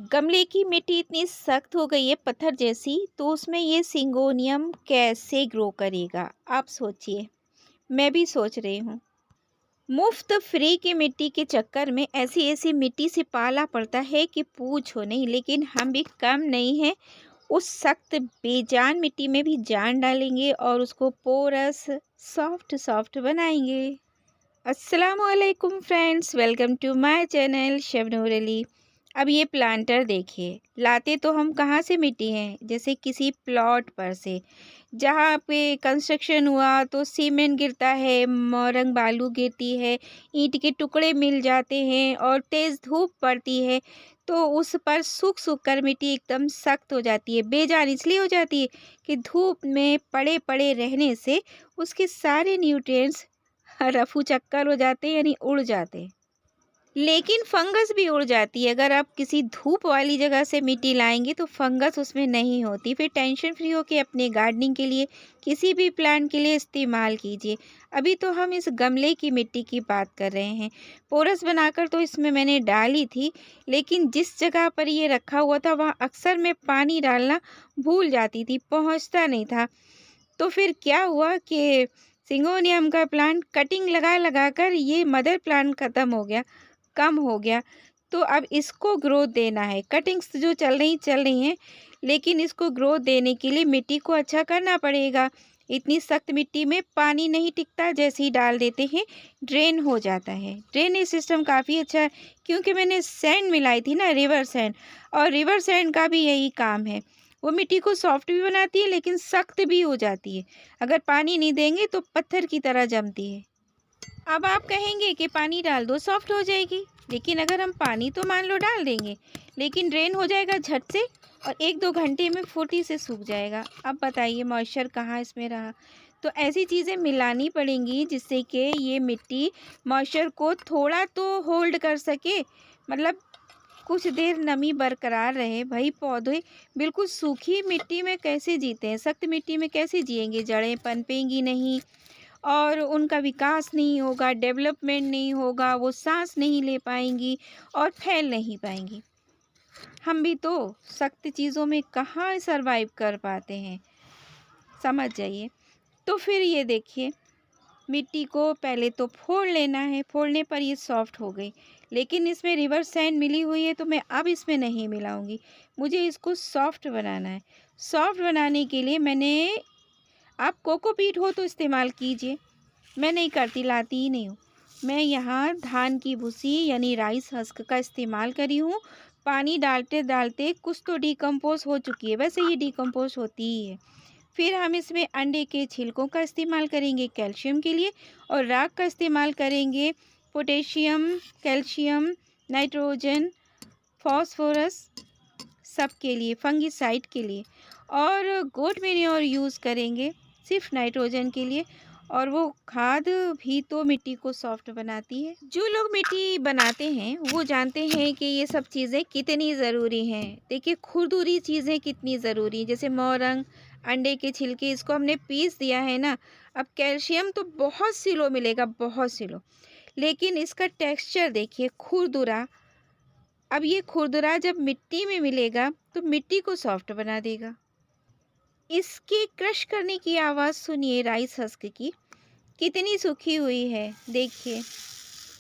गमले की मिट्टी इतनी सख्त हो गई है पत्थर जैसी, तो उसमें ये सिंगोनियम कैसे ग्रो करेगा? आप सोचिए। मैं भी सोच रही हूँ। मुफ्त फ्री की मिट्टी के चक्कर में ऐसी ऐसी मिट्टी से पाला पड़ता है कि पूछो नहीं। लेकिन हम भी कम नहीं हैं। उस सख्त बेजान मिट्टी में भी जान डालेंगे और उसको पोरस सॉफ्ट सॉफ्ट बनाएंगे। अस्सलामुअलैकुम friends, welcome to my channel Shabnoor Ali. अब ये प्लांटर देखिए, लाते तो हम कहाँ से मिट्टी हैं, जैसे किसी प्लॉट पर से, जहाँ पे कंस्ट्रक्शन हुआ तो सीमेंट गिरता है, मोरंग बालू गिरती है, ईंट के टुकड़े मिल जाते हैं और तेज़ धूप पड़ती है तो उस पर सूख सूख कर मिट्टी एकदम सख्त हो जाती है। बेजान इसलिए हो जाती है कि धूप में पड़े पड़े रहने से उसके सारे न्यूट्रिएंट्स रफू चक्कर हो जाते हैं, यानी उड़ जाते हैं। लेकिन फंगस भी उड़ जाती है। अगर आप किसी धूप वाली जगह से मिट्टी लाएंगे तो फंगस उसमें नहीं होती। फिर टेंशन फ्री होकर अपने गार्डनिंग के लिए, किसी भी प्लांट के लिए इस्तेमाल कीजिए। अभी तो हम इस गमले की मिट्टी की बात कर रहे हैं। पोरस बनाकर तो इसमें मैंने डाली थी, लेकिन जिस जगह पर ये रखा हुआ था वहाँ अक्सर मैं पानी डालना भूल जाती थी, पहुँचता नहीं था। तो फिर क्या हुआ कि सिंगोनियम का प्लांट कटिंग लगा लगा कर ये मदर प्लांट ख़त्म हो गया, कम हो गया। तो अब इसको ग्रोथ देना है। कटिंग्स जो चल रही हैं, लेकिन इसको ग्रोथ देने के लिए मिट्टी को अच्छा करना पड़ेगा। इतनी सख्त मिट्टी में पानी नहीं टिकता, जैसे ही डाल देते हैं ड्रेन हो जाता है। ड्रेनेज सिस्टम काफ़ी अच्छा है, क्योंकि मैंने सैंड मिलाई थी ना, रिवर सैंड, और रिवर सैंड का भी यही काम है। वो मिट्टी को सॉफ्ट भी बनाती है लेकिन सख्त भी हो जाती है। अगर पानी नहीं देंगे तो पत्थर की तरह जमती है। अब आप कहेंगे कि पानी डाल दो सॉफ्ट हो जाएगी, लेकिन अगर हम पानी तो मान लो डाल देंगे, लेकिन ड्रेन हो जाएगा झट से और 1-2 घंटे में फुर्ती से सूख जाएगा। अब बताइए मॉइस्चर कहाँ इसमें रहा। तो ऐसी चीज़ें मिलानी पड़ेंगी जिससे कि ये मिट्टी मॉइस्चर को थोड़ा तो होल्ड कर सके, मतलब कुछ देर नमी बरकरार रहे। भाई पौधे बिल्कुल सूखी मिट्टी में कैसे जीते हैं, सख्त मिट्टी में कैसे जिएंगे? जड़ें पनपेंगी नहीं और उनका विकास नहीं होगा, डेवलपमेंट नहीं होगा, वो सांस नहीं ले पाएंगी और फैल नहीं पाएंगी। हम भी तो सख्त चीज़ों में कहाँ सरवाइव कर पाते हैं, समझ जाइए। तो फिर ये देखिए, मिट्टी को पहले तो फोड़ लेना है। फोड़ने पर ये सॉफ्ट हो गई, लेकिन इसमें रिवर सैंड मिली हुई है तो मैं अब इसमें नहीं मिलाऊंगी। मुझे इसको सॉफ्ट बनाना है। सॉफ्ट बनाने के लिए मैंने, आप कोकोपीट हो तो इस्तेमाल कीजिए, मैं नहीं करती, लाती ही नहीं हूँ। मैं यहाँ धान की भूसी यानी राइस हस्क का इस्तेमाल करी हूँ। पानी डालते डालते कुछ तो डिकम्पोज हो चुकी है, वैसे ये डिकम्पोज होती ही है। फिर हम इसमें अंडे के छिलकों का इस्तेमाल करेंगे कैल्शियम के लिए, और राख का इस्तेमाल करेंगे पोटेशियम, कैल्शियम, नाइट्रोजन, फास्फोरस, सब के लिए, फंगिसाइड के लिए। और गोट मैन्योर यूज़ करेंगे सिर्फ नाइट्रोजन के लिए। और वो खाद भी तो मिट्टी को सॉफ्ट बनाती है। जो लोग मिट्टी बनाते हैं वो जानते हैं कि ये सब चीज़ें कितनी ज़रूरी हैं। देखिए खुरदुरी चीज़ें कितनी ज़रूरी हैं, जैसे मोरंग, अंडे के छिलके, इसको हमने पीस दिया है ना। अब कैल्शियम तो बहुत सिलो मिलेगा, बहुत सिलो, लेकिन इसका टेक्सचर देखिए खुरदुरा। अब ये खुरदुरा जब मिट्टी में मिलेगा तो मिट्टी को सॉफ्ट बना देगा। इसके क्रश करने की आवाज़ सुनिए राइस हस्क की, कितनी सूखी हुई है देखिए।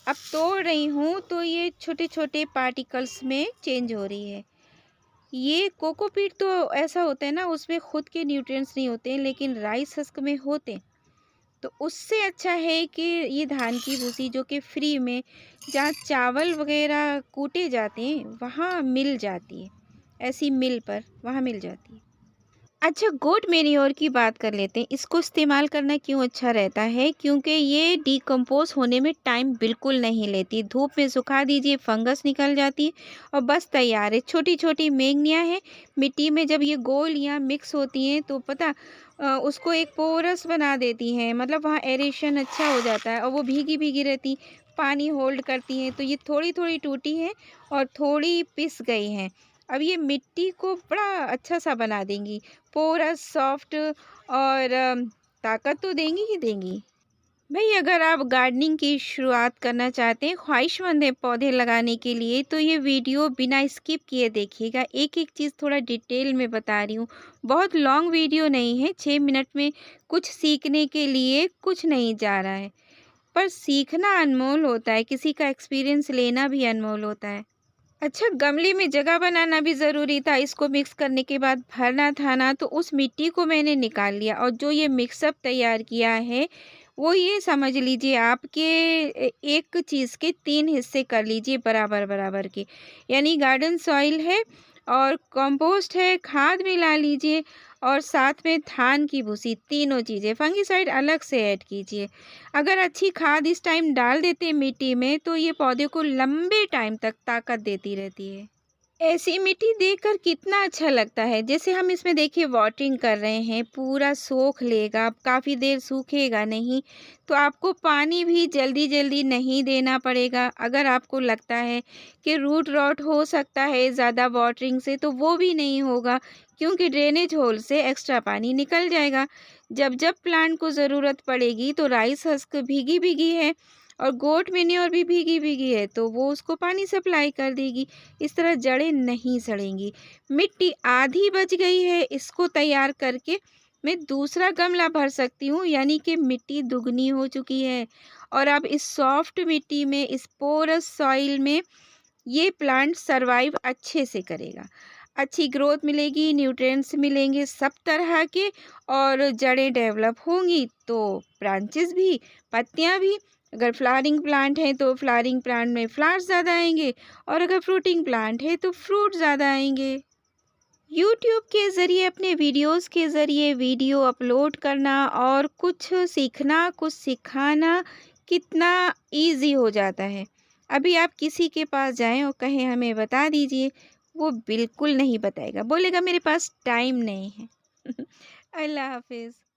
अब तोड़ रही हूँ तो ये छोटे छोटे पार्टिकल्स में चेंज हो रही है। ये कोकोपीट तो ऐसा होता है ना, उसमें खुद के न्यूट्रिएंट्स नहीं होते हैं, लेकिन राइस हस्क में होते हैं। तो उससे अच्छा है कि ये धान की भूसी जो कि फ्री में, जहाँ चावल वगैरह कूटे जाते हैं वहाँ मिल जाती है, ऐसी मिल पर वहाँ मिल जाती है। अच्छा, गोट मैन्योर की बात कर लेते हैं। इसको इस्तेमाल करना क्यों अच्छा रहता है? क्योंकि ये डिकम्पोज़ होने में टाइम बिल्कुल नहीं लेती। धूप में सुखा दीजिए, फंगस निकल जाती है और बस तैयार है। छोटी-छोटी मेंगनियाँ हैं, मिट्टी में जब ये गोलियाँ मिक्स होती हैं तो पता उसको एक पोरस बना देती हैं, मतलब वहाँ एरेशन अच्छा हो जाता है और वो भीगी-भीगी रहती, पानी होल्ड करती हैं। तो ये थोड़ी-थोड़ी टूटी हैं और थोड़ी पिस गई हैं। अब ये मिट्टी को बड़ा अच्छा-सा बना देंगी, पोरस, सॉफ्ट और ताकत तो देंगी ही देंगी। भई अगर आप गार्डनिंग की शुरुआत करना चाहते हैं ख्वाहिशमंद हैं पौधे लगाने के लिए तो ये वीडियो बिना स्किप किए देखिएगा। एक-एक चीज़ थोड़ा डिटेल में बता रही हूँ। बहुत लॉन्ग वीडियो नहीं है, 6 मिनट में कुछ सीखने के लिए कुछ नहीं जा रहा है। पर सीखना अनमोल होता है, किसी का एक्सपीरियंस लेना भी अनमोल होता है। अच्छा, गमले में जगह बनाना भी ज़रूरी था, इसको मिक्स करने के बाद भरना था ना, तो उस मिट्टी को मैंने निकाल लिया और जो ये मिक्सअप तैयार किया है, वो ये समझ लीजिए आपके एक चीज़ के 3 हिस्से कर लीजिए बराबर-बराबर के। यानी गार्डन सॉइल है और कंपोस्ट है, खाद मिला लीजिए और साथ में धान की भूसी, तीनों चीज़ें, फंगिसाइड अलग से ऐड कीजिए। अगर अच्छी खाद इस टाइम डाल देते हैं मिट्टी में तो ये पौधे को लंबे टाइम तक ताकत देती रहती है। ऐसी मिट्टी देखकर कितना अच्छा लगता है। जैसे हम इसमें देखिए वाटरिंग कर रहे हैं, पूरा सोख लेगा, काफ़ी देर सूखेगा नहीं, तो आपको पानी भी जल्दी-जल्दी नहीं देना पड़ेगा। अगर आपको लगता है कि रूट रॉट हो सकता है ज़्यादा वाटरिंग से, तो वो भी नहीं होगा क्योंकि ड्रेनेज होल से एक्स्ट्रा पानी निकल जाएगा। जब-जब प्लांट को ज़रूरत पड़ेगी तो राइस हस्क भीगी-भीगी है और गोट मैन्योर भी भीगी-भीगी है, तो वो उसको पानी सप्लाई कर देगी। इस तरह जड़ें नहीं सड़ेंगी। मिट्टी आधी बच गई है, इसको तैयार करके मैं दूसरा गमला भर सकती हूँ, यानी कि मिट्टी दुगनी हो चुकी है। और अब इस सॉफ्ट मिट्टी में, इस पोरस सॉइल में ये प्लांट सरवाइव अच्छे से करेगा। अच्छी ग्रोथ मिलेगी, न्यूट्रिएंट्स मिलेंगे सब तरह के और जड़ें डेवलप होंगी तो ब्रांचेस भी, पत्तियाँ भी। अगर फ्लावरिंग प्लांट है तो फ्लावरिंग प्लांट में फ्लावर्स ज़्यादा आएँगे और अगर फ्रूटिंग प्लांट है तो फ्रूट ज़्यादा आएँगे। यूट्यूब के ज़रिए अपने वीडियोस के ज़रिए वीडियो अपलोड करना और कुछ सीखना, कुछ सिखाना कितना ईज़ी हो जाता है। अभी आप किसी के पास जाएँ और कहें हमें बता दीजिए, वो बिल्कुल नहीं बताएगा, बोलेगा मेरे पास टाइम नहीं है। अल्लाह हाफ़िज़।